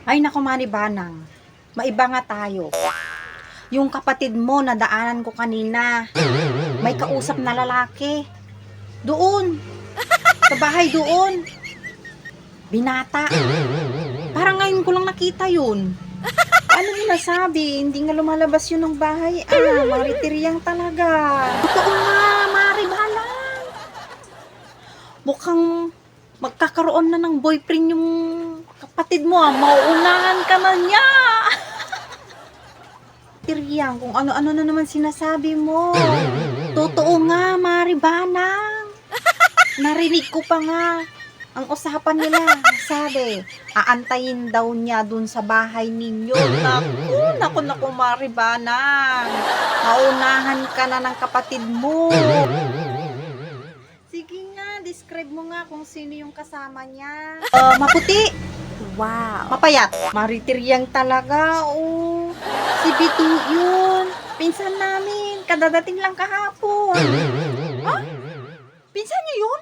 Ay naku Manibanang, maiba nga tayo. Yung kapatid mo na daanan ko kanina, may kausap na lalaki. Doon, sa bahay doon. Binata. Parang ngayon ko lang nakita yun. Ano yung nasabi? Hindi nga lumalabas yun ng bahay. Maritiryang talaga. Totoo nga, Maribalang. Mukhang magkakaroon na ng boyfriend yung kapatid mo. Mauunahan ka na niya. Tiryang, kung ano-ano na naman sinasabi mo. Totoo nga, Maribalang. Narinig ko pa nga. Ang usapan nila, sabi, aantayin daw niya dun sa bahay ninyo. Naku, Maribanang. Maunahan ka na ng kapatid mo. Sige nga, describe mo nga kung sino yung kasama niya. Maputi. Wow. Mapayat. Maritiryang talaga. Si Bitu yun. Pinsan namin. Kadadating lang kahapon. Ha? Pinsan niyo yun?